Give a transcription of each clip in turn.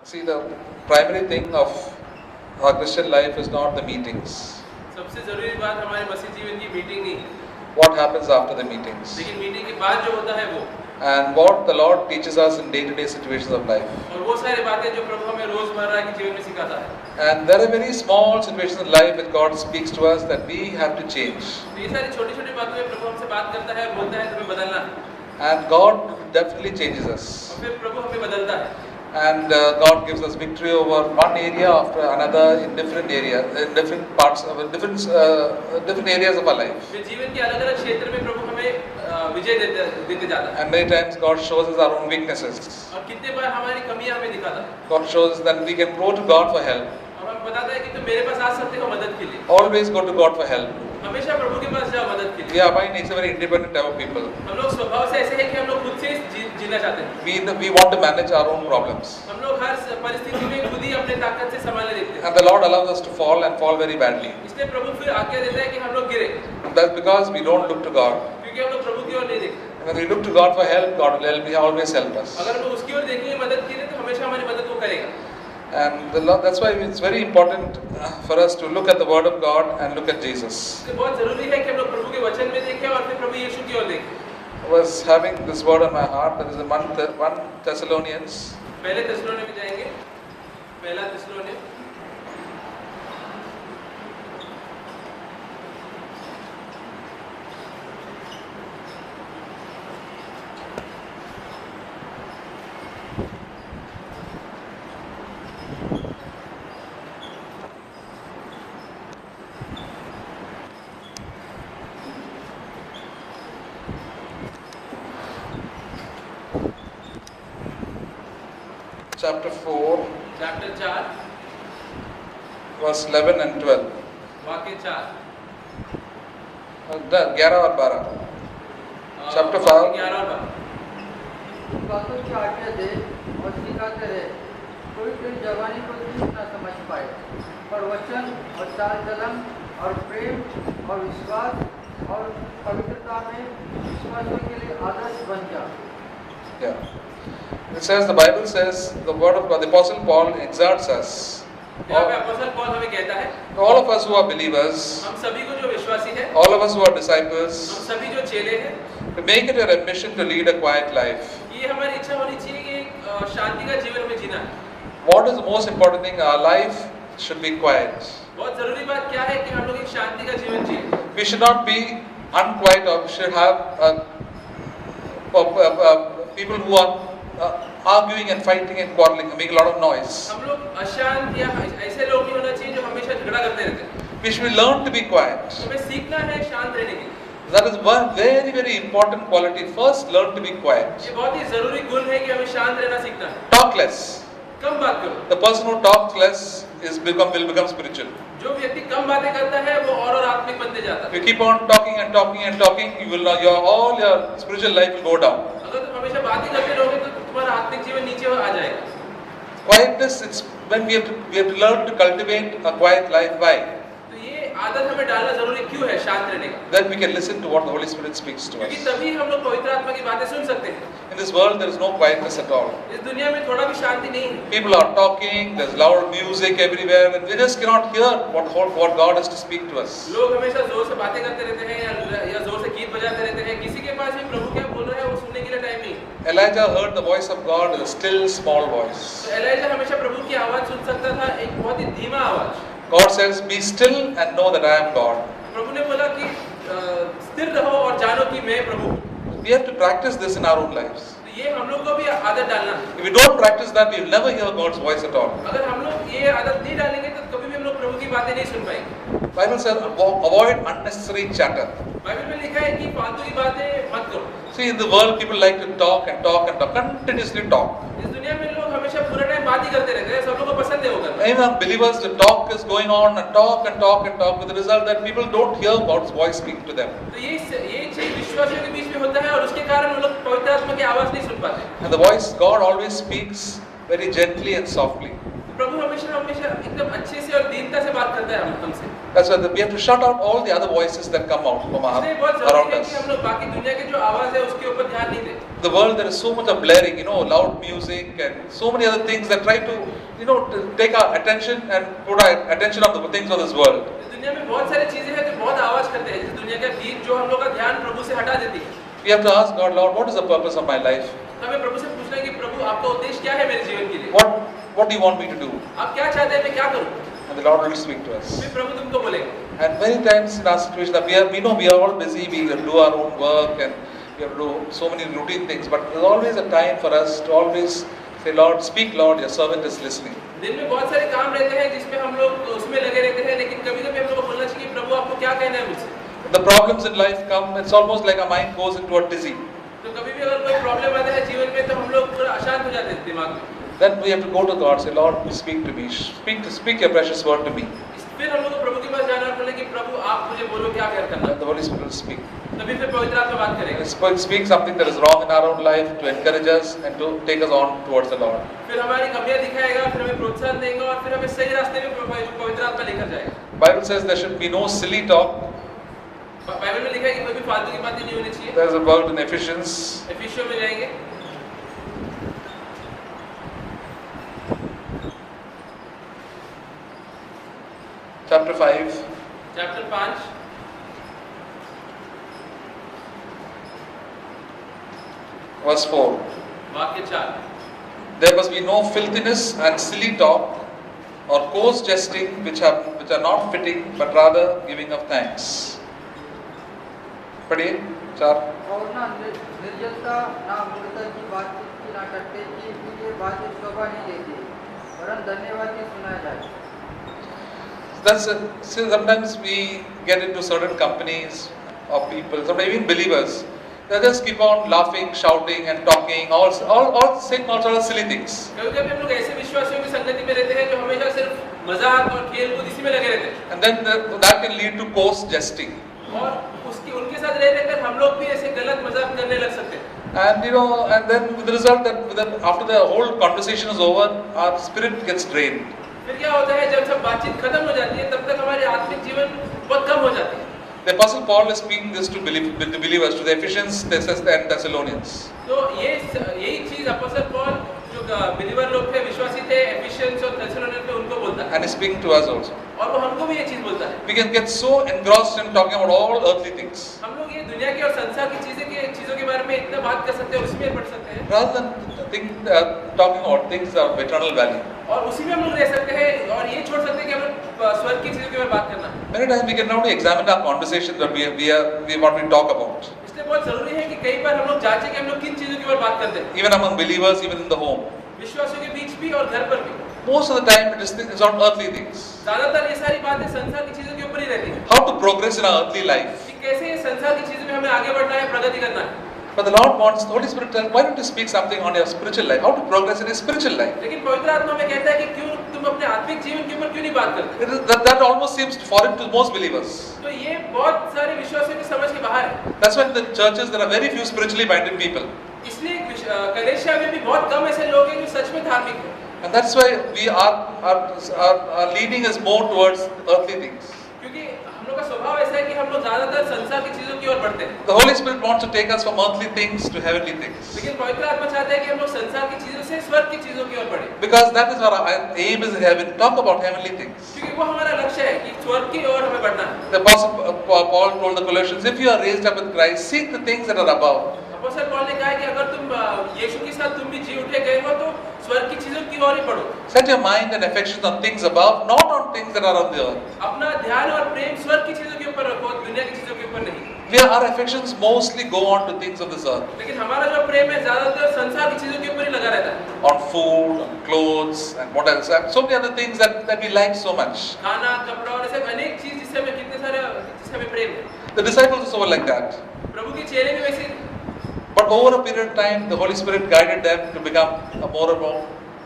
See, the primary thing of our Christian life is not the meetings. सबसे जरूरी बात हमारे मसीह जीवन की मीटिंग नहीं है, What happens after the meetings? लेकिन मीटिंग के बाद जो होता है वो, And what the Lord teaches us in day-to-day situations of life. और वो सारी बातें जो प्रभु हमें रोजमर्रा के जीवन में सिखाता है। And there are very small situations in life that God speaks to us that we have to change. तो ये सारी छोटी-छोटी बातों में प्रभु हमसे बात करता है, बोलता है तुम्हें बदलना है, And God definitely changes us. और फिर प्रभु हमें बदलता है। And God gives us victory over one area after another in different areas, in different parts of different areas of our life. फिर जीवन के अलग-अलग क्षेत्र में प्रभु हमें विजय देते जाता है। And many times God shows us our own weaknesses. और कितने बार हमारी कमियां हमें दिखाता है। God shows that we can go to God for help. और हमें बताता है कि तुम मेरे पास आ सकते हो मदद के लिए। Always go to God for help. हमेशा प्रभु के पास जाओ मदद के लिए। We are by nature very independent type of people. हम लोग स्वभाव से ऐसे हैं कि हम लोग खुद से जीना चाहते हैं। We want to manage our own problems. हम लोग हर परिस्थिति में खुद ही अपने ताकत से संभालने देखते हैं। And the Lord allows us to fall and fall very badly. इसलिए प्रभु फिर आज्ञा देता है कि हम लोग गिरे। And that's because we don't look to God. क्योंकि हम लोग प्रभु की ओर नहीं देखते। When we look to God for help, God will help. He always help us. अगर हम उसकी ओर देखेंगे मदद के लिए तो हमेशा हमारी मदद वो करेगा। And the Lord, that's why it's very important for us to look at the Word of God and look at Jesus. इसलिए बहुत जरूरी है कि हम लोग प्रभु के वचन में देखें और फिर प्रभु यीशु की ओर देखें। I was having this word on my heart. That is in 1 Thessalonians. पहले थिस्सलुनीके में जाएंगे। पहला थिस्सलुनीके Chapter 4, चैप्टर 4 verse 11 and 12. वाक्य 4 11 और 12. Chapter 5. 11 और 12 इन बातों की आज्ञा दे और सिखाते रहे, कोई कोई जवानी को ठीक न समझ पाए, पर वचन और चाल चलन और प्रेम और विश्वास और पवित्रता में विश्वासियों के लिए आदर्श बन जा। Yeah. It says, the Bible says, the word of God, the Apostle Paul exhorts us. यहाँ पे अपोस्तल पौल हमें कहता है, All of us who are believers, हम सभी को जो विश्वासी है, all of us who are हम disciples, सभी जो चेले हैं, to make it our mission to lead a quiet life. ये हमारी इच्छा होनी चाहिए कि एक शांति का जीवन हमें जीना है। What is the most important thing? Our life should be quiet. बहुत जरूरी बात क्या है कि हम लोग एक शांति का जीवन जिए। We should not be unquiet, or we should have people who are arguing and fighting and quarreling, make a lot of noise. हम लोग अशांत या ऐसे लोग नहीं होना चाहिए जो हमेशा झगड़ा करते रहते हैं। We should learn to be quiet. हमें सीखना है शांत रहने के लिए। That is one very, very important quality. First, learn to be quiet. ये बहुत ही जरूरी गुण है कि हमें शांत रहना सीखना है। Talk less. कम बात करो। The person who talks less will become spiritual. जो व्यक्ति कम बातें करता है वो और आत्मिक बनते जाता है। If you keep on talking and talking and talking, you will not, all your spiritual life will go down. अगर तुम हमेशा बात ही करते रहोगे तो तुम्हारा आत्मिक जीवन नीचे आ जाएगा। Quietness, it's when we have to learn to cultivate a quiet life. Why? तो ये आदत हमें डालना जरूरी क्यों है शांत रहने का? Then we can listen to what the Holy Spirit speaks to क्योंकि us. तभी हम लोग पवित्र आत्मा की बातें सुन सकते हैं। In this world, there is no quietness at all. इस दुनिया में थोड़ा भी शांति नहीं है। People are talking, there's loud music everywhere, and we just cannot hear what God has to speak to us. लोग हमेशा जोर से बातें करते रहते हैं या जोर से गीत बजाते रहते हैं। किसी के पास भी प्रभु क्या बोल रहा है वो सुनने के लिए टाइम नहीं। Elijah heard the voice of God in a still small voice. तो एलिजा हमेशा प्रभु की आवाज सुन सकता था, एक बहुत ही धीमा आवाज। God says, "Be still and know that I am God." प्रभु ने बोला कि स्थिर रहो और जानो कि मैं प्रभु हूँ। We have to practice this in our own lives. तो ये हम लोग को भी आदत डालना है। If we don't practice that, we will never hear God's voice at all. अगर हम लोग ये आदत नहीं डालेंगे तो कभी भी हम लोग प्रभु की बातें नहीं सुन पाएंगे। Bible says, avoid unnecessary chatter. Bible में लिखा है कि फालतू की बातें मत करो। See, in the world, people like to talk and talk and talk, continuously talk. इस दुनिया में लोग हमेशा पूरा टाइम बात ही करते रहते हैं। सब लोगों को पसंद है वो करना। Even believers, the talk is going on and talk and talk and talk, with the result that people don't hear God's voice speak to them. तो ये चीज विश्वासियों के बीच में होता है और उसके कारण वो लोग पवित्र आत्मा की आवाज नहीं सुन पाते। And the voice, God always speaks very gently and softly. प्रभु हमेशा हमेशा एकदम अच्छे से और दीनता से बात करता है हमसे। That's why we have to shut out all the other voices that come out from इसलिए बहुत around जरूरी है us. कि हम लोग बाकी दुनिया की जो आवाज है उसके ऊपर ध्यान नहीं दें। the world there is so much of blaring, loud music and so many other things that try to, to take our attention and put our attention on the things of this world. इस दुनिया में बहुत सारी चीजें हैं जो बहुत आवाज करते हैं, इस दुनिया का गीत जो हम लोग का ध्यान प्रभु से हटा देती है. We have to ask God, Lord, what is the purpose of my life? हमें प्रभु से पूछना है कि प्रभु आपका उद्देश्य क्या है मेरे जीवन के लिए? What do you want me to do? आप क्या चाहते हैं मैं क्या करूं? And the Lord will speak to us. फिर प्रभु तुमको बोलेगा. And many times in our situation that we know we are all busy, we do our own work and we have to do so many routine things, but there's always a time for us to always say, Lord, speak, Lord, your servant is listening. दिन में बहुत सारे काम रहते हैं जिसमें हम लोग उसमें लगे रहते हैं, लेकिन कभी-कभी हम लोग को बोलना चाहिए प्रभु आपको क्या कहना है मुझसे. The problems in life come, it's almost like our mind goes into a dizzy. तो कभी भी अगर कोई प्रॉब्लम आता है जीवन में तो हम लोग पूरा अशांत हो जाते हैं दिमाग में. Then we have to go to God, say, Lord, speak to me, speak your precious word to me. फिर हम लोग को प्रभु के पास जाना और बोले कि प्रभु आप मुझे बोलो क्या करना है. And the Holy Spirit will speak. तभी फिर पवित्र आत्मा बात करेगा. Speak something that is wrong in our own life to encourage us and to take us on towards the Lord. फिर हमारी कमियां दिखाएगा, फिर हमें प्रोत्साहन देगा और फिर हमें सही रास्ते में पवित्र आत्मा लेकर जाएगा. Bible says there should be no silly talk. Bible में लिखा है कि कोई भी फालतू की बातें नहीं होनी चाहिए. There is a word in Ephesians. एफिसियों में जाएंगे. Chapter 5. Chapter 5 Verse 4. वाक्य 4. There must be no filthiness and silly talk or coarse jesting which are not fitting, but rather giving of thanks. पढ़िए 4. और ना निर्जलता, ना मूर्खता की बातचीत की, ना टट्टे की ये बातें शोभा नहीं देती, वरन धन्यवाद की सुनाया जाए. Sometimes we get into certain companies of people, sometimes even believers, they just keep on laughing, shouting and talking, all saying all sorts of silly things. कभी-कभी हम लोग ऐसे विश्वासियों की संगति में रहते हैं जो हमेशा सिर्फ मजाक और खेल कूद इसी में लगे रहते हैं. And then that can lead to coarse jesting. और उनके साथ रहकर हम लोग भी ऐसे गलत मजाक करने लग सकते हैं. And then with the result that after the whole conversation is over, our spirit gets drained. फिर क्या होता है जब सब बातचीत खत्म हो जाती है तब तक हमारे आत्मिक जीवन बहुत कम हो जाती है. The Apostle Paul is speaking this to believers, to the Ephesians and Thessalonians. तो यही चीज अपोस्टल पौल जो बिलीवर लोग थे, विश्वासी थे, एफिशिएंस और थेसलोनियंस पे उनको बोलता है. And he's speaking to us also. और वो हमको भी ये चीज बोलता है. We can get so engrossed in talking about all earthly things, हम लोग ये दुनिया की और संसार की चीजों के बारे में इतना बात कर सकते हैं, उसमें पढ़ सकते हैं, rather than talking about things of eternal value. और उसी में हम लोग रह सकते हैं और ये छोड़ सकते हैं कि हम लोग स्वर्ग की चीजों के बारे में बात करना. Many times we can not only examine our conversation that what we talk about, इसलिए बहुत जरूरी है कि कई बार हम लोग जांचें कि हम लोग किन चीजों के बारे में बात करते हैं, even among believers, even in the home. विश्वासियों के बीच भी और घर पर भी. Most of the time it's on earthly things. ज्यादातर ये सारी बातें संसार की चीजों के ऊपर ही रहती हैं. How to progress in our earthly life. कि कैसे ये संसार की चीजों में हमें आगे बढ़ना है, प्रगति करना है. But the Lord wants, the Holy Spirit tells, why don't you speak something on your spiritual life? How to progress in your spiritual life? लेकिन पवित्र आत्मा में कहता है कि क्यों तुम अपने आत्मिक जीवन के ऊपर क्यों नहीं बात करते? That almost seems foreign to most believers. तो ये बहुत सारे विश्वासियों की समझ के बाहर है. That's why in the churches there are very few spiritually minded people. इसलिए कलेशिया में भी बहुत कम ऐसे लोग हैं जो सच में धार्मिक हैं. And that's why our leading is more towards earthly things. क्योंकि हम लोग का स्वभाव ऐसा है कि हम लोग ज्यादातर संसार की चीजों की ओर बढ़ते हैं. The Holy Spirit wants to take us from earthly things to heavenly things. लेकिन पवित्र आत्मा चाहता है कि हम लोग संसार की चीजों से स्वर्ग की चीजों की ओर बढ़ें. Because that is our aim is in heaven. Talk about heavenly things. क्योंकि वो हमारा लक्ष्य है कि स्वर्ग की ओर हमें बढ़ना है. The Apostle Paul told the Colossians, if you are raised up with Christ, seek the things that are above. अपोस्तल Paul ने कहा है कि अगर तुम यीशु के साथ तुम भी जी उठे गए हो तो स्वर्ग की चीजों की ओर ही बढ़ो. Set your mind and affections on things above, not on things that are on the earth. अपना ध्यान और प्रेम स्वर्ग की चीजों के ऊपर रखो, दुनिया की चीजों के ऊपर नहीं. Our affections mostly go on to things of this earth. लेकिन हमारा जो प्रेम है ज्यादातर संसार की चीजों के ऊपर ही लगा रहता है. On food, on clothes, and what else? And so many other things that we like so much. खाना, कपड़ा और ऐसे अनेक चीज जिससे हमें प्रेम है. The disciples also were like that. प्रभु के चेले भी वैसे. But over a period of time, the Holy Spirit guided them to become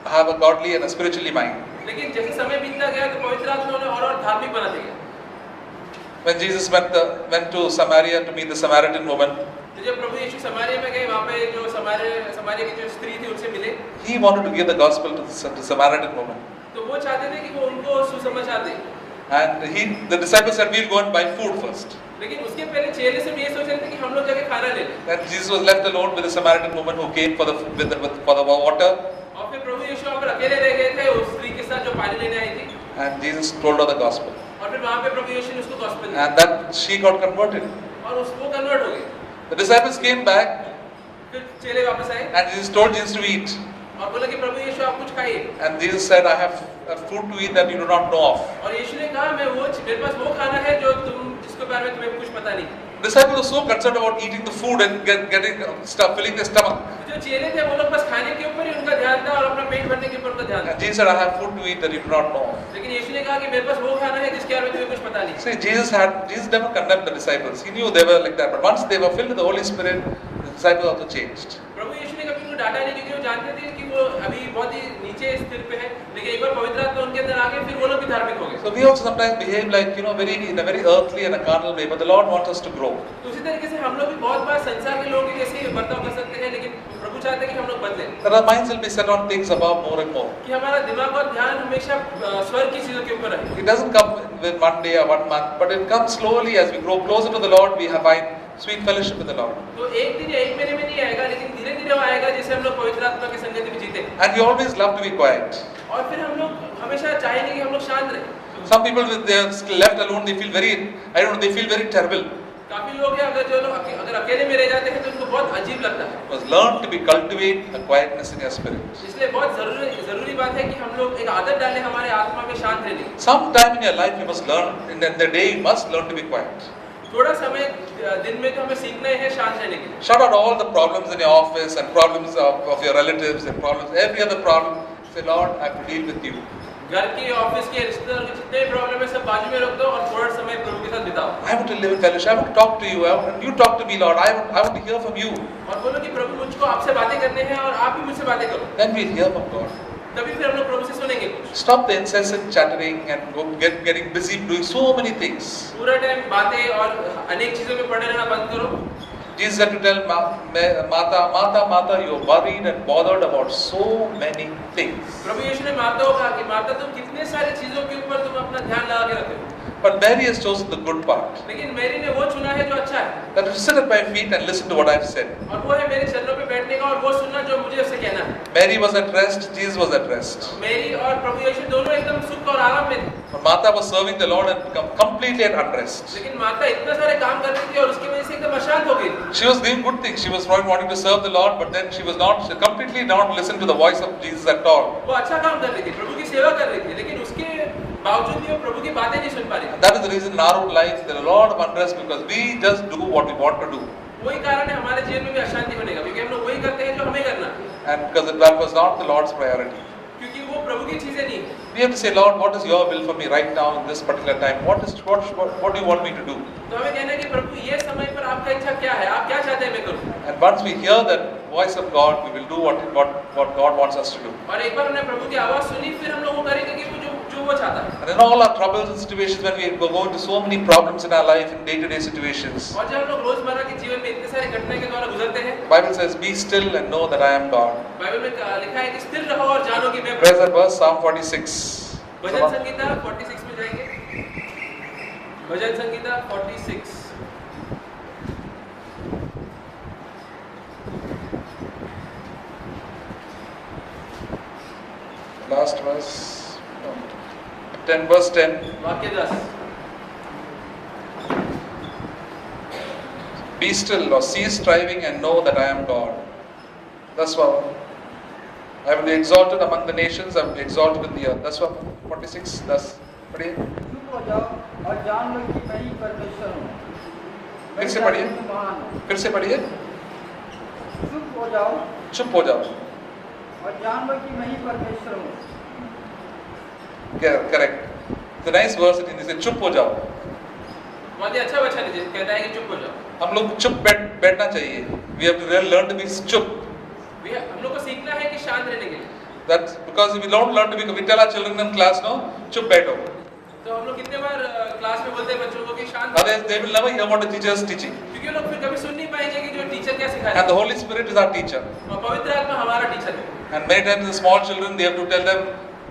have a godly and a spiritually mind. लेकिन जैसे समय बीतता गया तो पवित्र आत्मा उन्हें और धार्मिक बनाते गए. When Jesus went to Samaria to meet the Samaritan woman, तो जब प्रभु यीशु समारिया में गए, वहाँ पे जो समारिया की जो स्त्री थी उनसे मिले. he wanted to give the gospel to the Samaritan woman. तो वो चाहते थे कि वो उनको सुसमाचार दें. And the disciples said, we'll go and buy food first. लेकिन उसके पहले चेले सब ये सोच रहे थे कि हम लोग जाके खाना ले लें। Then Jesus was left alone with the Samaritan woman who came for the water, और फिर प्रभु यीशु वहाँ पर अकेले रह गए थे उस स्त्री के साथ जो पानी लेने आई थी। and Jesus told her the gospel, और फिर वहाँ पे प्रभु यीशु ने उसको गॉस्पेल दिया and that she got converted. और उसको कन्वर्ट हो गए। The disciples came back फिर चेले वापस आए and Jesus told Jesus to eat, और बोला कि प्रभु यीशु आप कुछ खाइए। and Jesus said, I have food to eat that you do not know of. और यीशु ने कहा मेरे पास वो खाना है जो जिसके बारे में तुम्हें कुछ पता नहीं। Disciples were so concerned about eating the food and getting stuff, filling their stomach. जो चेले थे वो लोग बस खाने के ऊपर ही उनका ध्यान था और अपना पेट भरने के ऊपर उनका ध्यान था। And Jesus said, I have food to eat that you do not know of. लेकिन यीशु ने कहा कि मेरे पास वो खाना है जिसके बारे में तुम्हें कुछ पता नहीं। See, Jesus never condemned the disciples. He knew they were like that. But once they were filled with the Holy Spirit, the disciples also changed. प्रभु यीशु ने कभी उनको डांटा नहीं क्योंकि वो जानते थे कि वो अभी बहुत ही नीचे स्थिर पे है, लेकिन एक बार पवित्र आत्मा उनके अंदर आ गए फिर वो लोग भी धार्मिक हो गए। So we also sometimes behave like, in a very earthly and a carnal way, but the Lord wants us to grow. तो उसी तरीके से हम लोग भी बहुत बार संसार के लोगों के जैसे बर्ताव कर सकते हैं, लेकिन प्रभु चाहते हैं कि हम लोग बदलें। That our minds will be set on things above more and more. कि हमारा दिमाग और ध्यान हमेशा स्वर्ग की चीजों के ऊपर रहे। It doesn't come with one day or 1 month, but it comes slowly as we grow closer to the Lord. We find sweet fellowship with the Lord. तो एक दिन या एक महीने में नहीं आएगा, लेकिन धीरे-धीरे वो आएगा जैसे हम लोग पवित्र आत्मा की संगति में जीते। And we always love to be quiet. और फिर हम लोग हमेशा चाहेंगे कि हम लोग शांत रहें। Some people, when they are left alone, they feel they feel very terrible. काफी लोग हैं अगर अकेले में रह जाते हैं तो उनको बहुत अजीब लगता है। Because learn to cultivate a quietness in your spirit. इसलिए बहुत जरूरी बात है कि हम लोग एक आदत डालें हमारे आत्मा में शांत रहने की। Sometime in your life you must learn, in the day you must learn to be quiet. थोड़ा समय दिन में तो हमें सीखना ही है शांत रहने के लिए। Shut out all the problems in your office and problems of your relatives and problems, every other problem. Say, Lord, I have to deal with you. घर की, ऑफिस के, रिश्तेदारों के जितने भी प्रॉब्लम है सब बाजू में रख दो और थोड़ा समय प्रभु के साथ बिताओ। I want to live in fellowship. I want to talk to you. You talk to me, Lord. I want to hear from you. और बोलो कि प्रभु मुझको आपसे बातें करने हैं और आप भी मुझसे बातें करो। Then we'll hear from God. तभी फिर हम लोग प्रभु से सुनेंगे कुछ। Stop the incessant chattering and getting busy doing so many things. पूरा टाइम बातें और अनेक चीजों में पड़े रहना बंद करो। Jesus had to tell Martha, you're worried and bothered about so many things. प्रभु यीशु ने माता को कहा कि माता तुम कितने सारे चीजों के ऊपर तुम अपना ध्यान लगा के रखते हो। But Mary has chosen the good part. लेकिन मैरी ने वो चुना है जो अच्छा है। That to sit at my feet and listen to what I've said. और वो है मेरे चरणों पे बैठने का और वो सुनना जो मुझे उससे कहना है। Mary was at rest, Jesus was at rest. Mary और प्रभु यीशु दोनों एकदम सुख और आराम में थे। But Martha was serving the Lord and become completely at unrest. लेकिन माता इतना सारे काम कर रही थी और उसकी वजह से एकदम अशांत हो गई। She was doing good things. She was wanting to serve the Lord, but then she was completely not listening to the voice of Jesus at all. वो अच्छा काम कर रही थी, प्रभु की सेवा कर रही थी, लेकिन उसके बावजूद भी वो प्रभु की बातें नहीं सुन पा रही थी। And that is the reason in our own life there are a lot of unrest because we just do what we want to do. वही कारण है हमारे जीवन में भी अशांति होने का, क्योंकि हम लोग वही करते हैं जो हमें करना है। And because that was not the Lord's priority. क्योंकि वो प्रभु की चीजें नहीं है। We have to say, Lord, what is your will for me right now in this particular time? What do you want me to do? तो हमें कहना है कि प्रभु ये समय पर आपका इच्छा क्या है, आप क्या चाहते हैं मैं करूं। And once we hear that voice of God, we will do what God wants us to do. और एक बार हमने प्रभु की आवाज सुनी, फिर हम लोग वो करेंगे कि जो वो चाहता है। And in all our troubles and situations, when we go into so many problems in our life, in day-to-day situations, और जब हम लोग रोजमर्रा के जीवन में इतने सारे घटनाएं के द्वारा गुजरते हैं, the Bible says, "Be still and know that I am God." Bible में लिखा है कि स्थिर रहो और जानो कि मैं Praise that verse, Psalm 46. भजन संगीता 46 में जाएंगे। भजन संगीता 46 Last verse, 10 verse 10. वाक्य 10 Be still or cease striving and know that I am God. That's why I will be exalted among the nations, I will be exalted in the earth. That's what 46. That's पढ़िए। चुप हो जाओ और जान लो कि मैं ही परमेश्वर हूँ। फिर से पढ़िए। मैं महान हूँ। फिर से पढ़िए। चुप हो जाओ चुप हो जाओ। और जान लो कि मैं ही परमेश्वर हूँ। Correct. The nice verse in Hindi says चुप हो जाओ। बहुत ही अच्छा वचन है, कहता है कि चुप हो जाओ। हम लोग चुप बैठना चाहिए। We have to really learn to be चुप. हम लोग को सीखना है कि शांत रहने के लिए। That's because if we don't learn to be, we tell our children in class, no, चुप बैठो. तो हम लोग कितने बार क्लास में बोलते हैं बच्चों को कि शांत। Otherwise, they will never hear what the teacher is teaching. क्योंकि लोग फिर कभी सुन नहीं पाएंगे कि जो टीचर क्या सिखा रहा And the Holy Spirit is our teacher. और पवित्र आत्मा हमारा टीचर है। And many times the small children, they have to tell them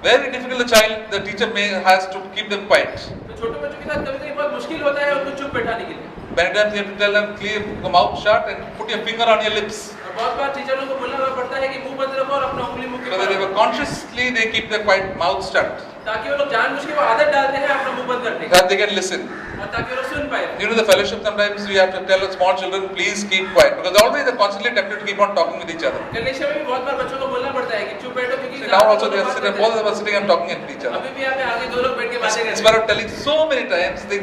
very difficult. The child, the teacher has to keep them quiet. तो छोटे बच्चों के साथ कभी-कभी बहुत मुश्किल होता है उनको चुप बैठाने के लिए। Many times you have to tell them, keep your mouth shut and put your finger on your lips. और बहुत बार टीचरों को बोलना पड़ता है कि मुंह बंद रखो और अपना उंगली मुंह के So that pass, consciously they keep their quiet mouth shut. ताकि वो लोग जानबूझ के वो आदत डालते हैं अपना मुंह बंद करने की, That they can listen. और ताकि वो लोग सुन पाए। During the fellowship, sometimes we have to tell the small children, please keep quiet, because always they're constantly tempted to keep on talking with each other. Collection में भी बहुत बार बच्चों को बोलना पड़ता है कि चुप बैठो, क्योंकि See, now also they are sitting, both of them are sitting and talking with each other. अभी भी यहाँ पे आगे दो लोग बैठ के बातें कर रहे Instead हैं। of telling so many times, they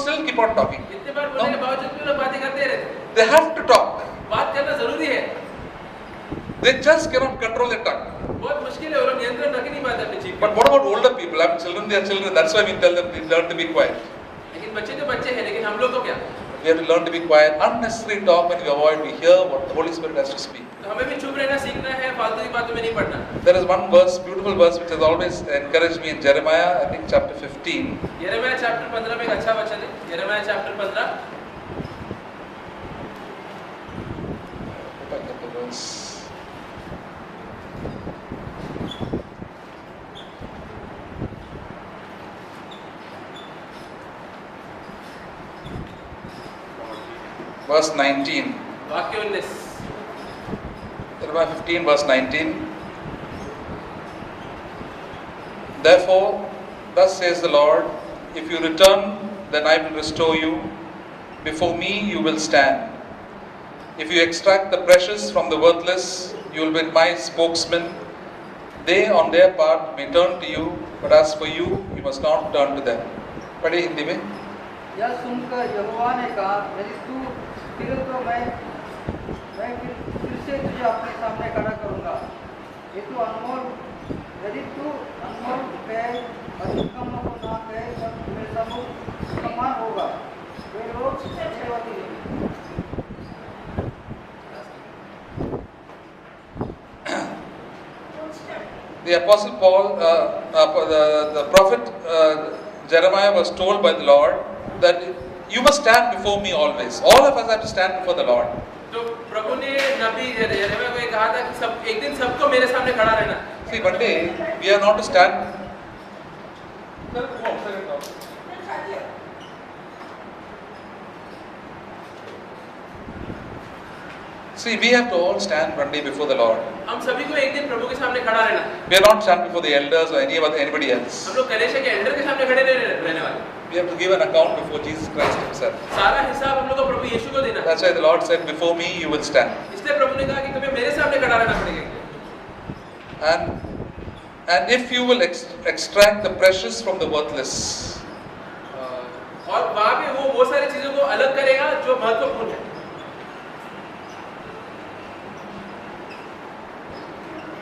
still keep on talking. इतने बार बोलने के बावजूद भी लोग बातें करते रहते हैं। They have to talk. बात करना जरूरी है, They just cannot control their tongue. बहुत मुश्किल है, वो लोग नियंत्रण रख ही नहीं पाते अपनी जीभ But पे। what about older people? I mean, children, they are children. That's why we tell them, learn to be quiet. लेकिन बच्चे तो बच्चे हैं, लेकिन हम लोग को क्या? We have to learn to be quiet. Unnecessary talk when we avoid, we hear what the Holy Spirit has to speak. तो हमें भी चुप रहना सीखना है, फालतू की बातों में नहीं पड़ना। There is one verse, beautiful verse, which has always encouraged me in Jeremiah, I think chapter 15. यिर्मयाह चैप्टर 15 में एक अच्छा वचन है, यिर्मयाह chapter 15। Go back to the verse. Verse 19. वाक्य 19। Jeremiah 15 verse 19. Therefore, thus says the Lord, if you return, then I will restore you. Before me you will stand. If you extract the precious from the worthless, you will be my spokesman. They on their part may turn to you, but as for you, you must not turn to them. पढ़े हिंदी में। यह सुनकर यहोवा ने कहा, यदि तू फिर तो मैं फिर से तुझे अपने सामने खड़ा करूँगा। यदि तू अनमोल कहे और निकम्मा को ना कहे, तब मेरे सम्मुख समान होगा। वे लोग सत्यवादी हैं। The Apostle Paul, the prophet Jeremiah was told by the Lord that you must stand before me always. All of us have to stand before the Lord. तो प्रभु ने नबी यिर्मयाह को ये कहा था कि सब एक दिन सबको मेरे सामने खड़ा रहना। See, one day we are not to stand. See, we have to all stand one day before the Lord. हम सभी को एक दिन प्रभु के सामने खड़ा रहना है। We are not stand before the elders or anybody else. हम लोग कलेशा के एल्डर के सामने खड़े रहने वाले। We have to give an account before Jesus Christ Himself. सारा हिसाब हम लोग को प्रभु यीशु को देना है। That's why the Lord said, "Before me you will stand." इसलिए प्रभु ने कहा कि तुम्हें मेरे सामने खड़ा रहना पड़ेगा। And if you will extract the precious from the worthless. और वहाँ पे वो सारी चीजों को अलग करेगा जो महत्वपूर्ण है।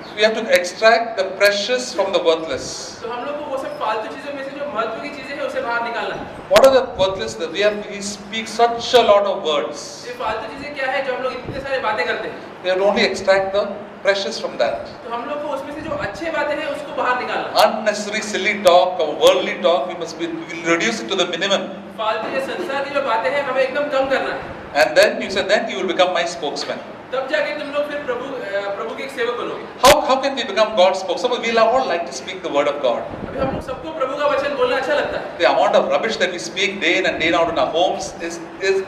So we have to extract the precious from the worthless. तो हम लोग को वो सब फालतू चीजों में से जो महत्व की चीजें हैं उसे बाहर निकालना है। What are the worthless? We speak such a lot of words. ये फालतू चीजें क्या है जो हम लोग इतने सारे बातें करते हैं? We have to only extract the precious from that. तो हम लोग को उसमें से जो अच्छे बातें हैं उसको बाहर निकालना। Unnecessary silly talk or worldly talk, we will reduce it to the minimum. फालतू या संसार की जो बातें हैं हमें एकदम कम करना है। And then you said, then you will become my spokesman. तब जाके तुम लोग फिर प्रभु के एक सेवक बनोगे। How can we become God's spokesman? We all like to speak the word of God. अभी हम लोग सबको प्रभु का वचन बोलना अच्छा लगता है। The amount of rubbish that we speak day in and day out in our homes is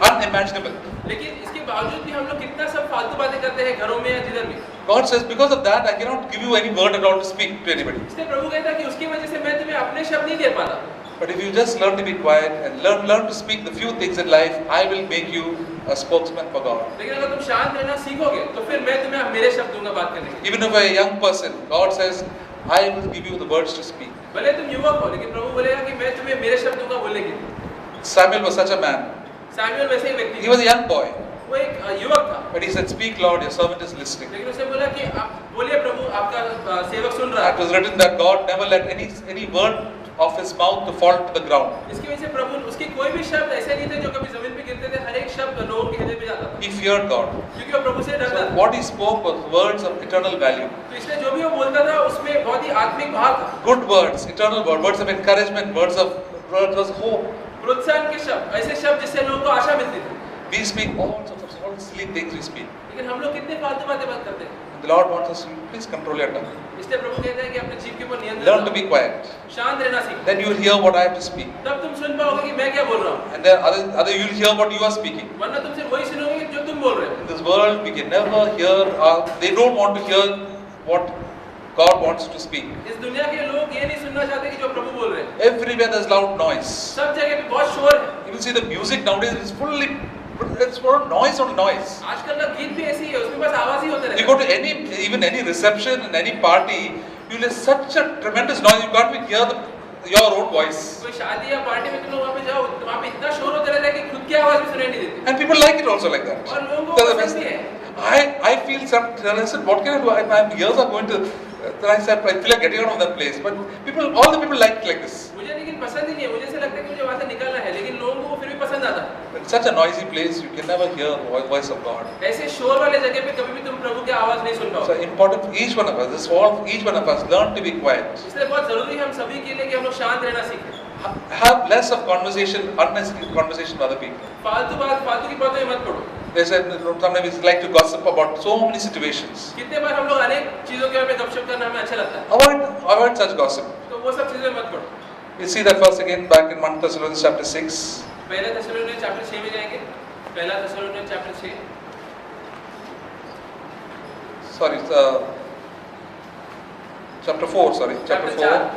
unimaginable. लेकिन इसके बावजूद भी हम लोग कितना सब फालतू बातें करते हैं घरों में या जिधर भी। God says, because of that, I cannot give you any word at all to speak to anybody. इसलिए प्रभु कहता है कि उसकी वजह से मैं तुम्हें अपने शब्द नहीं दे पाता। But if you just learn to be quiet and learn to speak the few things in life, I will make you a spokesman for God. लेकिन अगर तुम शांत रहना सीखोगे तो फिर मैं तुम्हें मेरे शब्द दूंगा बात करने के। Even if you're a young person, God says, I will give you the words to speak. भले तुम युवक हो लेकिन प्रभु बोलेगा कि मैं तुम्हें मेरे शब्द दूंगा बोलने के लिए। Samuel was such a man. Samuel वैसे ही व्यक्ति He was a young boy. वो एक युवक था। But he said, speak Lord, your servant is listening. लेकिन उसने बोला कि आप बोलिए प्रभु आपका सेवक सुन रहा It है। was written that God never let any word of his mouth to fall to the ground. इसकी वजह से प्रभु उसके कोई भी शब्द ऐसे नहीं थे जो कभी जमीन पे गिरते थे, हर एक शब्द लोगों के हृदय पे जाता था। He feared God. क्योंकि वो प्रभु से डरता So था। what he spoke was words of eternal value. तो इसलिए जो भी वो बोलता था उसमें बहुत ही आत्मिक भाव था। Good words, eternal words of encouragement, words of hope. प्रोत्साहन के शब्द, ऐसे शब्द जिससे लोगों को आशा मिलती थी। We speak all sorts of silly things we speak. लेकिन हम लोग कितने फालतू बातें बात करते हैं। The Lord wants us to please control your tongue. इसलिए प्रभु कहते हैं कि अपने जीभ के ऊपर नियंत्रण Learn to रखो, be quiet. शांत रहना सीखो, Then you will hear what I have to speak. तब तुम सुन पाओगे कि मैं क्या बोल रहा हूँ, And then other you will hear what you are speaking. वरना तुम सिर्फ वही सुनोगे कि जो तुम बोल रहे हो। In this world, we can never hear, they don't want to hear what God wants to speak. इस दुनिया के लोग ये नहीं सुनना चाहते कि जो प्रभु बोल रहे हैं। Everywhere there's loud noise. सब जगह पे बहुत शोर है। You will see the music nowadays is fully, it's for noise on noise. आजकल का गीत भी ऐसी है, उसमें बस आवाज ही होता रहता You है। go to even any reception in any party, you will hear such a tremendous noise. You can't even hear your own voice. कोई शादी या पार्टी में तुम लोग वहाँ पे जाओ, तो वहाँ पे इतना शोर होता रहता है कि खुद की आवाज भी सुनाई नहीं देती। And people like it also like that. और लोगों को That's the पसंद best. भी है। I feel some, I said, what can I do? My ears are going to, then I said, I feel like getting out of that place. But all the people like it like this. मुझे लेकिन पसंद ही नहीं है, मुझे ऐसा लगता है कि मुझे वहाँ से निकलना है, लेकिन लोगों को फिर भी पसंद आता है। It's such a noisy place, you can never hear the voice of God. ऐसे शोर वाले जगह पे कभी भी तुम प्रभु की आवाज नहीं सुन So पाओगे। important for each one of us, this all, each one of us, learn to be quiet. इसलिए बहुत जरूरी है हम सभी के लिए कि हम लोग शांत रहना सीखें। Have less of conversation, unnecessary conversation with other people. फालतू की बातों में मत पड़ो। They said sometimes we like to gossip about so many situations. कितने बार हम लोग अनेक चीजों के बारे में गपशप करना हमें अच्छा लगता है, Avoid such gossip. तो वो सब चीजों में मत पड़ो। We see that first again back in 1 Thessalonians chapter 6. पहला थेसलोनियन चैप्टर 6 में जाएंगे। पहला Thessalonian chapter 6। Sorry, chapter 4, sorry, chapter 4.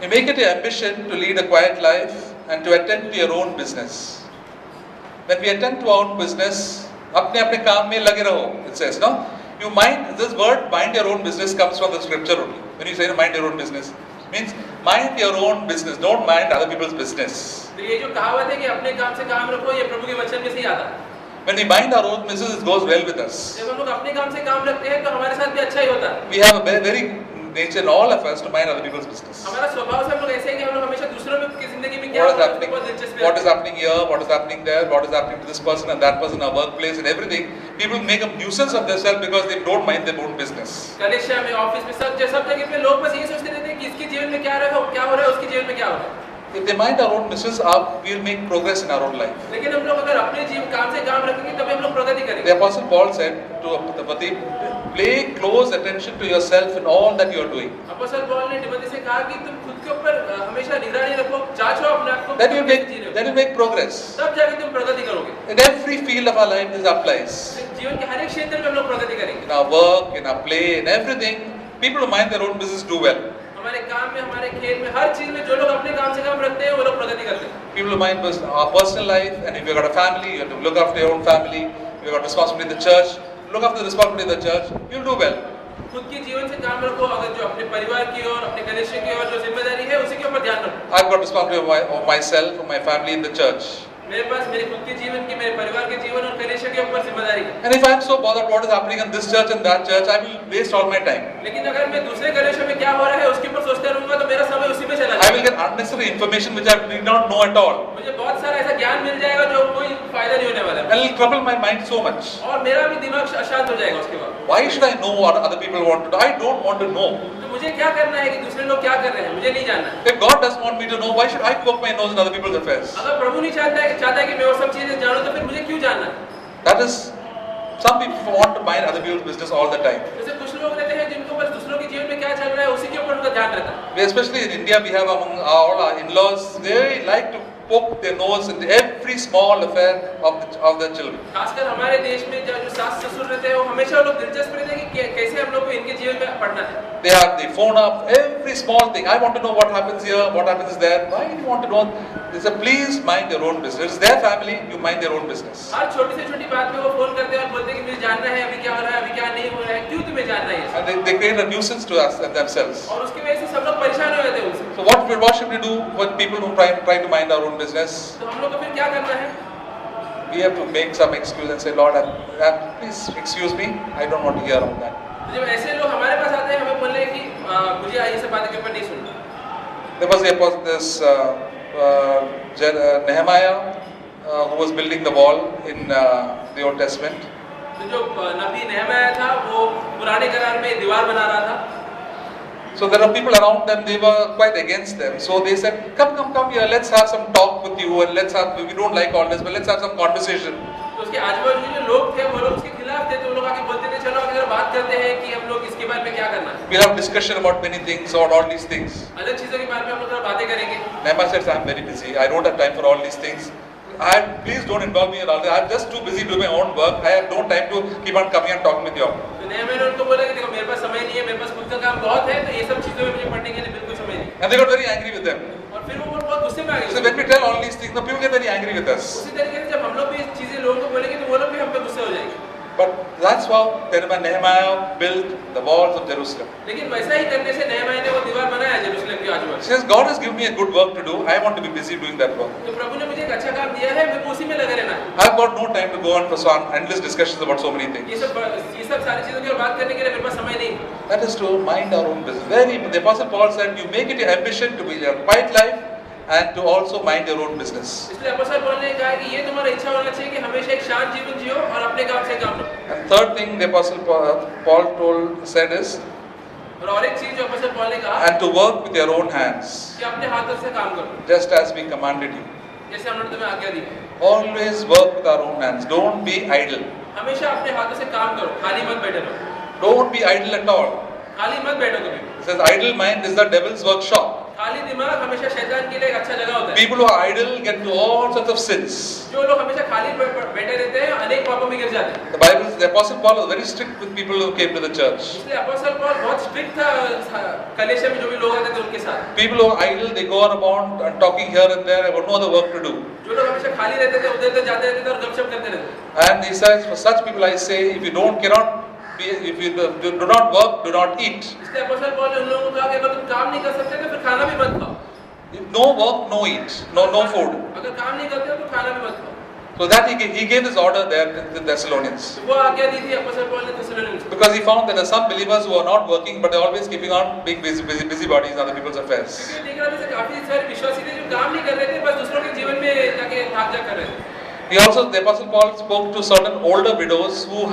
You make it your ambition to lead a quiet life and to attend to your own business. When we attend to our own business, अपने अपने काम में लगे रहो. It says, no? You mind, this word mind your own business comes from the scripture only. When you say mind your own business, means mind your own business, don't mind other people's business. तो ये जो कहावत है कि अपने काम से काम रखो, ये प्रभु के वचन में से ही आता है। When we mind our own business, it goes well with us. जब हम लोग अपने काम से काम रखते हैं तो हमारे साथ भी अच्छा ही होता है। We have a very nature in all of us to mind other people's business. हमारा स्वभाव से हम लोग ऐसे हैं कि हम लोग हमेशा दूसरों की जिंदगी में क्या हो What is रहा है happening? उसमें बहुत दिलचस्पी What is रखते हैं। happening here? What is happening there? What is happening to this person and that person in our workplace and everything? People make a nuisance of themselves because they don't mind their own business. कलेशिया में, office में, सब जगह पे लोग बस यही सोचते रहते हैं कि इसके जीवन में क्या हो रहा है, उसके जीवन में क्या हो रहा है। If they mind our own business, we will make progress in our own life. लेकिन हम लोग अगर अपने जीवन काम से काम रखेंगे तभी हम लोग प्रगति करेंगे। The Apostle Paul said to Timothy, pay close attention to yourself in all that you are doing. अपोस्तल Paul ने तिमोथी से कहा कि तुम खुद के ऊपर हमेशा निगरानी रखो, जांचो अपने आप को। Then you make progress. तब जाके तुम प्रगति करोगे। In every field of our life, this applies. जीवन के हर एक क्षेत्र में हम लोग प्रगति करेंगे। In our work, in our play, in everything, people who mind their own business do well. हमारे काम में, हमारे खेल में, हर चीज में जो लोग अपने काम से काम रखते हैं वो लोग प्रगति करते हैं। People who mind our personal life, and if you've got a family, you have to look after your own family. You've got responsibility in the church. Look after the responsibility of the church. You'll do well. खुद के जीवन से काम रखो, अगर जो अपने परिवार की और अपने कलेश की और जो जिम्मेदारी है उसी के ऊपर ध्यान रखो। I've got responsibility of myself, of my family in the church. मेरे पास मेरे खुद के जीवन की, मेरे परिवार के जीवन और कलेश के ऊपर जिम्मेदारी है। And if I'm so bothered what is happening in this church and that church, I will waste all my time. लेकिन अगर मैं दूसरे कलेश में क्या हो रहा है उसके ऊपर सोचता रहूंगा तो मेरा समय उसी में चला I जाएगा। will get unnecessary information which I did not know at all. मुझे बहुत सारा ऐसा ज्ञान मिल जाएगा जो कोई फायदा नहीं होने वाला And it will trouble my mind so much. और मेरा भी दिमाग अशांत हो जाएगा उसके बाद। Why should I know what other people want to do? I don't want to know. तो मुझे क्या करना है कि दूसरे लोग क्या कर रहे हैं, मुझे नहीं जानना। If God doesn't want me to know, why should I poke my nose in other people's affairs? अगर प्रभु नहीं चाहता है कि मैं वो सब चीजें जानूं तो फिर मुझे क्यों जानना है? That is, some people want to mind other people's business all the time. जैसे कुछ लोग रहते हैं जिनको बस दूसरों के जीवन में क्या चल रहा है उसी के ऊपर उनका ध्यान रहता है। Especially in India, we have among all our in-laws, they like to poke their nose into every small affair of their children. खासकर हमारे देश में जो सास ससुर रहते हैं वो हमेशा लोग दिलचस्प रहते हैं कि कैसे हम लोग को इनके जीवन में पढ़ना है। They phone up every small thing. I want to know what happens here, what happens there. Why do you want to know? They say, please mind your own business. It's their family, you mind their own business. हर छोटी से छोटी बात पे वो phone करते हैं और बोलते हैं कि मुझे जानना है अभी क्या हो रहा है, अभी क्या नहीं हो रहा है, क्यों तुम्हें जानना है? And they create a nuisance to us and themselves. और उसकी वजह से सब लोग परेशान हो जाते हैं उनसे। So what should we do with people who try to mind our own business? तो हम लोग को फिर क्या करना है? We have to make some excuse and say, Lord, please excuse me. I don't want to hear all that. तो जब ऐसे लोग हमारे पास आते हैं हमें बोलने हैं कि मुझे ये सब बातें के ऊपर नहीं सुनना। There was this Nehemiah who was building the wall in the Old Testament. तो जो नबी नेहमिया था वो पुराने करार में दीवार बना रहा था। So there are people around them, they were quite against them. So they said, come here, let's have some talk with you and we don't like all this, but let's have some conversation. तो उसके आजू-बाजू जो लोग थे वो लोग उसके खिलाफ थे तो वो लोग आके बोलते थे चलो अगर बात बात करते हैं कि हम लोग इसके बारे में क्या करना है। We'll have discussion about many things, about all these things. अलग चीजों के बारे में हम लोग थोड़ा बातें करेंगे। Nehemiah says, I'm very busy. I don't have time for all these things. Please don't involve me in all this. I'm just too busy doing my own work. I have no time to keep on coming and talking with you all. तो Nehemiah ने उनको बोला कि देखो मेरे पास समय नहीं है, मेरे पास खुद का काम बहुत है, तो ये सब चीजों में मुझे पढ़ने के लिए बिल्कुल समय नहीं। And they got very angry with them. और फिर वो बहुत गुस्से में आ So गए। when we tell all these things, the people get very angry with us. उसी तरीके से जब हम लोग भी ये चीजें लोगों को बोलेंगे तो वो लोग भी हम पे गुस्से हो जाएंगे। But that's how Nehemiah built the walls of Jerusalem. लेकिन वैसा ही करने से नेहमिया ने वो दीवार बनाया जेरूशलेम के आजू He बाजू। says, God has given me a good work to do. I want to be busy doing that work. तो प्रभु ने मुझे एक अच्छा काम दिया है, मेरे को उसी में लगे रहना है। I've got no time to go on for endless discussions about so many things. ये सब सारी चीजों की बात करने के लिए मेरे पास समय नहीं। That is to mind our own business. The Apostle Paul said, you make it your ambition to be a quiet life and to also mind your own business. इसलिए अपोस्तल पौल ने कहा कि ये तुम्हारा इच्छा होना चाहिए कि हमेशा एक शांत जीवन जियो और अपने काम से काम लो। And third thing the Apostle Paul said is, और एक चीज जो अपोस्तल पौल ने कहा and to work with your own hands, कि अपने हाथों से काम करो, just as we commanded you. जैसे हमने तुम्हें आज्ञा दी। Always work with our own hands. Don't be idle. हमेशा अपने हाथों से काम करो, खाली मत बैठे रहो। Don't be idle at all. खाली मत बैठो कभी। It says idle mind is the devil's workshop. खाली दिमाग हमेशा शैतान के लिए एक अच्छा जगह होता है। People who are idle get into all sorts of sins. जो लोग हमेशा खाली बैठे रहते हैं अनेक पापों में गिर जाते हैं। The Apostle Paul was very strict with people who came to the church. इसलिए अपोस्तल पौल बहुत स्ट्रिक्ट था कलीसिया में जो भी लोग आते थे उनके साथ। People who are idle, they go around and talking here and there, have got no other work to do. जो लोग हमेशा खाली रहते थे उधर-उधर जाते रहते थे और गपशप करते रहते थे। And he says, for such people I say, if you do not work, do not eat. इसलिए अपोस्तल पौल ने उन लोगों को कहा कि अगर तुम काम नहीं कर सकते तो फिर खाना भी मत खाओ। No work, no eat, no food. अगर काम नहीं करते हो तो खाना भी मत खाओ। So that he gave this order there to the Thessalonians. वो आज्ञा दी थी अपोस्तल पौल ने थिस्सलुनीक को। Because he found that there are some believers who are not working, but they're always keeping on being busy bodies in other people's affairs. क्योंकि देख रहा था काफी सारे विश्वासी थे जो काम नहीं कर रहे थे, बस दूसरों के जीवन में जाके भाग जा कर रहे थे। The Apostle Paul spoke to certain older widows who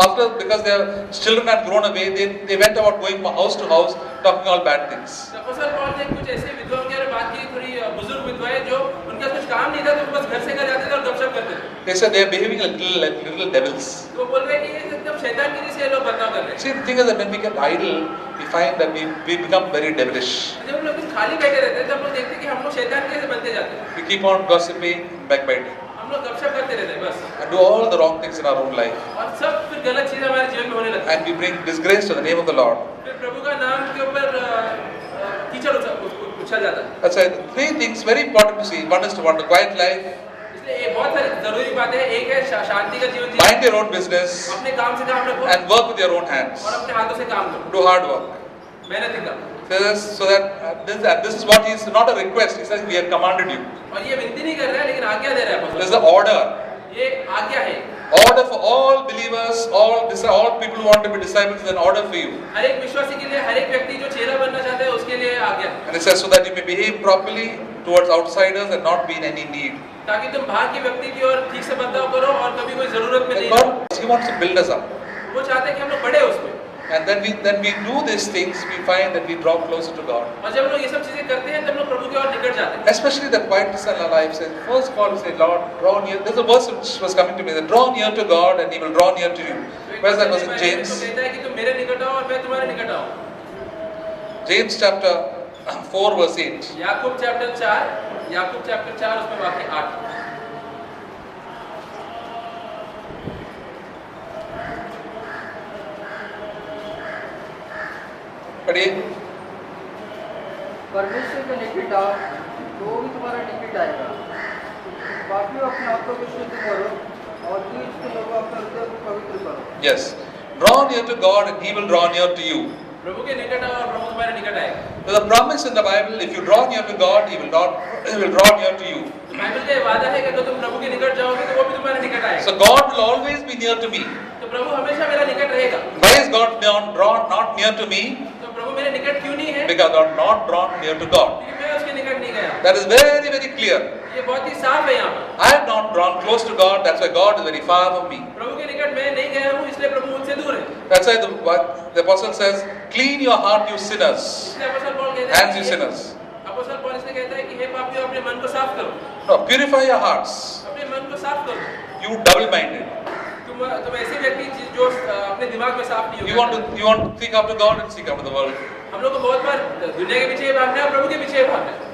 after, because their children had grown away, they went about going from house to house talking all bad things. अपोस्तल Paul ने कुछ ऐसे विधवाओं के बारे में बात की, थोड़ी बुजुर्ग विधवाएं जो उनके पास कुछ काम नहीं था तो बस घर से घर जाते थे और गपशप करते थे। They said they are behaving like little devils. तो वो बोल रहे हैं कि ये एकदम शैतान की जैसे लोग बर्ताव कर रहे हैं। See, the thing is that when we get idle, we find that we become very devilish. जब हम लोग खाली बैठे रहते हैं तब हम लोग देखते हैं कि हम लोग शैतान कैसे बनते जाते हैं। We keep on gossiping, backbiting, हम लोग गपशप करते रहते हैं बस। and do all the wrong things in our own life. और सब फिर गलत चीजें हमारे जीवन में होने लगती हैं। And we bring disgrace to the name of the Lord. फिर प्रभु का नाम के ऊपर कीचड़ उछल जाता है। That's why the three things very important to see. One is to want a quiet life, इसलिए ये बहुत सारी जरूरी बातें हैं। एक है शांति का जीवन जीना, mind your own business, अपने काम से काम रखो and work with your own hands. और अपने हाथों से काम करो, Do hard work. मेहनत करो। So that this is what he is not a request. He says we have commanded you. और ये विनती नहीं कर रहा है लेकिन आज्ञा दे रहा है This is अपोस्तल। the order. ये आज्ञा है। Order for all believers, all people who want to be disciples is an order for you. हर एक विश्वासी के लिए, हर एक व्यक्ति जो चेहरा बनना चाहता है उसके लिए आज्ञा है। And it says so that you may behave properly towards outsiders and not be in any need. ताकि तुम बाहर के व्यक्ति की ओर ठीक से बर्ताव करो और कभी कोई जरूरत में And नहीं हो। God, He wants to build us up. वो चाहते हैं कि हम लोग बड़े उसमें। And then we do these things, we find that we draw closer to God. और जब लोग ये सब चीजें करते हैं तब लोग प्रभु की ओर निकट जाते हैं। Especially the quietness in our lives. First call we say, Lord, draw near. There's a verse which was coming to me that draw near to God and He will draw near to you. Where's that verse in James? तो कहता है कि तुम मेरे निकट आओ और मैं तुम्हारे निकट आऊं। James chapter 4 verse 8. याकूब चैप्टर 4 उसमें वाक्य 8। पढ़िए। परमेश्वर के निकट आओ तो भी तुम्हारा निकट आएगा। बाकी अपने आप को शुद्ध करो और तीज के लोगों अपने हृदय को पवित्र करो। Yes. Draw near to God and He will draw near to you. प्रभु के निकट आओ और प्रभु तुम्हारे निकट आएगा। There's a promise in the Bible, if you draw near to God, He will draw near to you. Bible का ये वादा है कि अगर तुम प्रभु के निकट जाओगे तो वो भी तुम्हारे निकट आएगा। So God will always be near to me. तो प्रभु हमेशा मेरा निकट रहेगा। Why is God not near to me? तो प्रभु मेरे निकट क्यों नहीं है? Because God not drawn near to God. क्योंकि मैं उसके निकट नहीं गया। That is very, very clear. ये बहुत ही साफ है यहाँ पर। I have not drawn close to God, that's why God is very far from me. प्रभु के निकट मैं नहीं गया हूँ इसलिए प्रभु मुझसे दूर है। That's why the apostle says, clean your heart, you sinners. इसलिए अपोस्तल पौल कहता है And you sinners. अपोस्तल पौल इसलिए कहता है कि हे पापियों अपने मन को साफ करो। No, purify your hearts. अपने मन को साफ करो। You double-minded. तुम तुम ऐसे व्यक्ति जो अपने दिमाग में साफ नहीं You want to seek after God and seek after the world. हम लोग को बहुत बार दुनिया के पीछे भागना है और प्रभु के पीछे भागना है।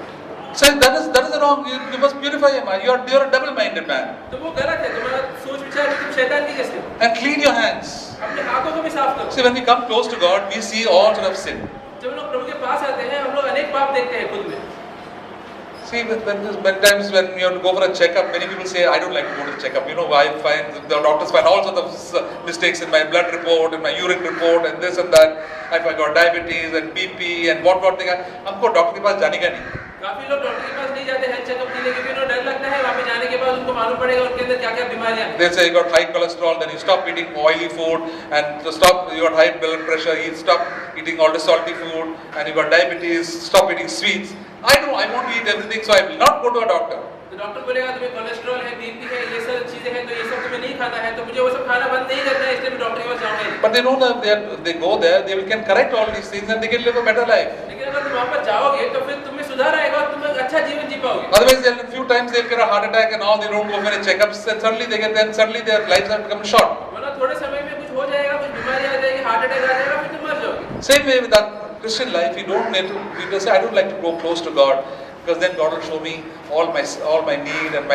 So that is wrong. You must purify your mind. You are a double-minded man. तो वो गलत है, तुम्हारा सोच विचार कि तुम शैतान की कैसे हो। And clean your hands. अपने हाथों को भी साफ करो। See, when we come close to God, we see all sort of sin. जब हम लोग प्रभु के पास आते हैं हम लोग अनेक पाप देखते हैं खुद में। See, when times when you have to go for a checkup, many people say, I don't like to go to the checkup. You know, I find the doctors find all sorts of mistakes in my blood report, in my urine report, and this and that. If I got diabetes and BP and what thing, हमको doctor के पास जाने का नहीं। काफी लोग doctor के पास नहीं जाते हेल्थ चेकअप के लिए क्योंकि उन्हें डर लगता है वहाँ पे जाने के बाद उनको मालूम पड़ेगा उनके अंदर क्या-क्या बीमारियां हैं। They say you got high cholesterol, then you stop eating oily food, and to stop you got high blood pressure, you stop eating all the salty food, and you got diabetes, stop eating sweets. I want to eat everything, so I will not go to a doctor. तो doctor बोलेगा तुम्हें cholesterol है, BP है, ये सब चीजें हैं तो ये सब तुम्हें नहीं खाना है तो मुझे वो सब खाना बंद नहीं करना है इसलिए मैं डॉक्टर के पास जाऊंगा नहीं। But they know that they go there, they can correct all these things and they can live a better life. लेकिन अगर तुम वहाँ पर जाओगे तो फिर तुम्हें सुधार आएगा और तुम एक अच्छा जीवन जी पाओगे। Otherwise, a few times they'll get a heart attack and now they don't go for any checkups, and suddenly their lives have become short. वरना थोड़े समय में कुछ हो जाएगा, कुछ बीमारी आ जाएगी, हार्ट अटैक आ जाएगा, फिर तुम मर जाओगे। Same way with our Christian life, we just say, I don't like to go close to God. Because then God will show me all my need and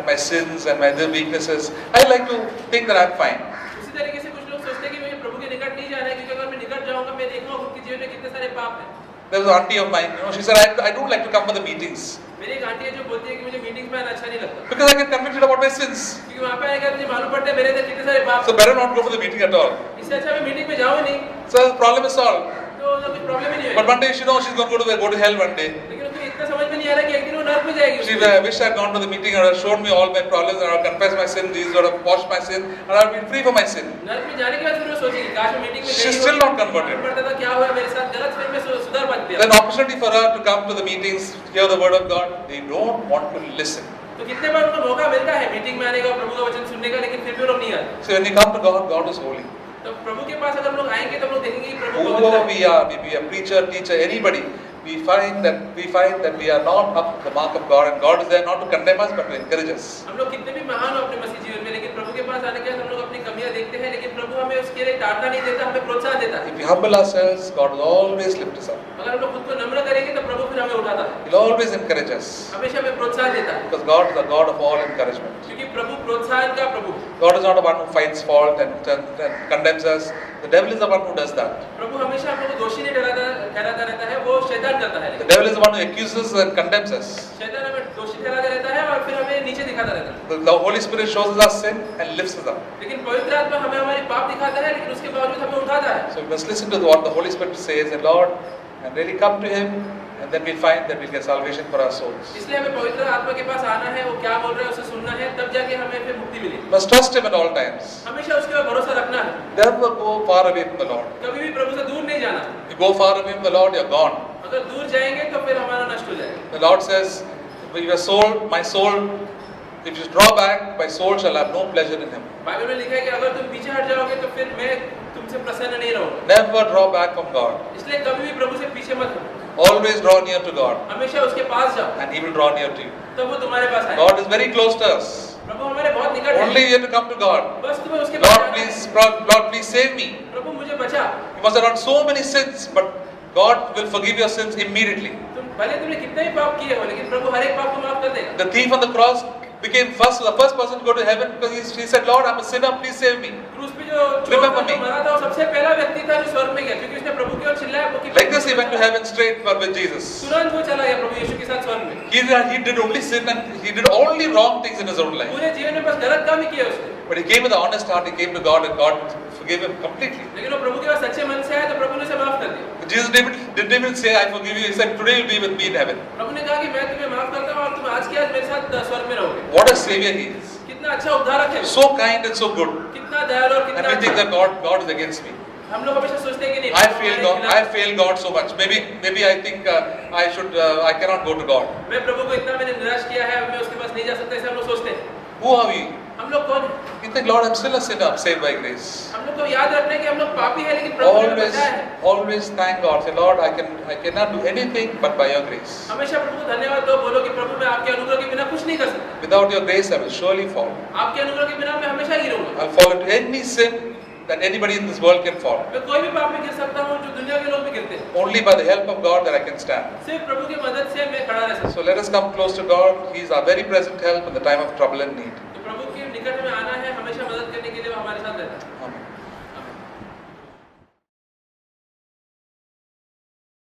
my sins and my other weaknesses. I like to think that I'm fine. उसी तरीके से कुछ लोग सोचते हैं कि मुझे प्रभु के निकट नहीं जाना है क्योंकि अगर मैं निकट जाऊंगा मैं देखूंगा उनके जीवन में कितने सारे पाप हैं। There was an auntie of mine, she said, I don't like to come for the meetings. मेरी एक आंटी है जो बोलती है कि मुझे मीटिंग्स में आना अच्छा नहीं लगता। Because I get convicted about my sins. क्योंकि वहाँ पे आने के बाद मुझे मालूम पड़ता है मेरे अंदर कितने सारे पाप। So better not go for the meeting at all. इससे अच्छा मैं मीटिंग में जाऊँ ही नहीं। So the problem is solved. तो कुछ प्रॉब्लम ही नहीं है। But one day she knows she's going to go to hell one day. लेकिन उसको इतना समझ में नहीं आ रहा कि एक दिन वो नर्क में जाएगी। She wished I had gone to the meeting and had shown me all my problems and I had confessed my sin, Jesus would have washed my sin and I had been free from my sin. नर्क में जाने के बाद फिर वो सोचेगी काश मैं meeting में गई। She's still not converted. पड़ता था क्या हुआ मेरे साथ गलत फिर मैं सुधार बन गया। Then opportunity for her to come to the meetings, hear the word of God. They don't want to listen. तो कितने बार उनको मौका मिलता है मीटिंग में आने का प्रभु का वचन सुनने का लेकिन फिर भी लोग नहीं आते। So when you come to God, God is holy. तो प्रभु के पास अगर हम लोग आएंगे तो हम लोग देखेंगे कि प्रभु Whoever पवित्र है। we are, maybe a preacher, teacher, anybody, we find that we are not up to the mark of God, and God is there not to condemn us but to encourage us. हम लोग कितने भी महान हो अपने मसीह जीवन में लेकिन प्रभु के पास आने के बाद हम लोग अपनी कमियां देखते हैं लेकिन प्रभु हमें उसके लिए डांटना नहीं देता, हमें प्रोत्साहन देता है। If we humble ourselves, God will always lift us up. अगर हम लोग खुद को नम्र करेंगे तो प्रभु फिर हमें उठाता है, He'll always encourage us हमेशा हमें प्रोत्साहन देता है because God is the God of all encouragement. क्योंकि प्रभु प्रोत्साहन का प्रभु। God is not the one who finds fault and condemns us. The devil is the one who does that. प्रभु हमेशा हम लोग को दोषी नहीं ठहराता रहता है, वो शैतान करता है। The devil is the one who accuses and condemns us. शैतान हमें दोषी ठहराता रहता है और फिर हमें नीचे दिखाता रहता है। The Holy Spirit shows us our sin and lifts us up. लेकिन पवित्र आत्मा हमें हमारी पाप दिखाता है लेकिन उसके बावजूद हमें उठाता है। So we must listen to what the Holy Spirit says and Lord, and really come to Him, and then we'll find that we'll get salvation for our souls. इसलिए हमें पवित्र आत्मा के पास आना है, वो क्या बोल रहा है उसे सुनना है, तब जाके हमें फिर मुक्ति मिलेगी। We must trust Him at all times. हमेशा उसके ऊपर भरोसा रखना है। Never go far away from the Lord. कभी भी प्रभु से दूर नहीं जाना। If you go far away from the Lord, you're gone. अगर दूर जाएंगे तो फिर हमारा नष्ट हो जाएगा। The Lord says, my soul, if you draw back, my soul shall have no pleasure in Him. Bible में लिखा है कि अगर तुम पीछे हट जाओगे तो फिर मैं तुमसे प्रसन्न नहीं रहूंगा। Never draw back from God. इसलिए कभी भी प्रभु से पीछे मत हो। Always draw near to God, हमेशा उसके पास जाओ, and He will draw near to you. तब वो तुम्हारे पास आएगा। God is very close to us. प्रभु हमारे बहुत निकट है। Only you have to come to God. बस तुम्हें उसके पास Lord, जाना है। Lord, please save me. प्रभु मुझे बचा। You must have done so many sins, but God will forgive your sins immediately. तुम भले तुमने कितने ही पाप किए हो लेकिन प्रभु हर एक पाप को माफ कर देगा। The thief on the cross became the first person to go to heaven because he said, Lord, I'm a sinner, please save me. क्रूस पे जो Remember me. मरा था वो सबसे पहला व्यक्ति था जो स्वर्ग में गया क्योंकि उसने प्रभु की ओर चिल्लाया। Like this, he went to heaven straight with Jesus. तुरंत वो चला गया प्रभु यीशु के साथ स्वर्ग में। He did only sin and he did only wrong things in his own life. पूरे जीवन में बस गलत काम ही किया उसने। But he came with an honest heart, he came to God and God forgave him completely. लेकिन वो प्रभु के पास सच्चे मन से आया तो प्रभु ने उसे माफ कर दिया। Jesus didn't even say, I forgive you. He said, today you'll be with me in heaven. प्रभु ने कहा कि मैं तुम्हें माफ करता हूँ और तुम आज के आज मेरे साथ स्वर्ग में रहोगे। What a savior he is. कितना अच्छा उद्धारक है। So kind and so good. कितना दयालु और And कितना we think अच्छा। that God is against me. हम लोग हमेशा सोचते हैं कि नहीं I fail God so much. Maybe I think I cannot go to God. मैं प्रभु को इतना मैंने निराश किया है, मैं उसके पास नहीं जा सकता, ऐसे हम लोग सोचते हैं। Who are we? हम लोग कौन हैं? You think, Lord, I'm still a sinner, I'm saved by grace. हम लोग को याद रखना है कि हम लोग पापी हैं लेकिन प्रभु ने हमें Always, बचाया है। always thank God. Say, Lord, I cannot do anything but by your grace. हमेशा प्रभु को धन्यवाद दो, बोलो कि प्रभु मैं आपके अनुग्रह के बिना कुछ नहीं कर सकता। Without your grace, I will surely fall. आपके अनुग्रह के बिना मैं हमेशा गिरूंगा। I'll fall into any sin that anybody in this world can fall. मैं कोई भी पाप में गिर सकता हूँ जो दुनिया के लोग भी गिरते हैं। Only by the help of God that I can stand. सिर्फ प्रभु की मदद से मैं खड़ा रह सकता हूँ। So let us come close to God. He is our very present help in the time of trouble and need. तो प्रभु के निकट में आना है,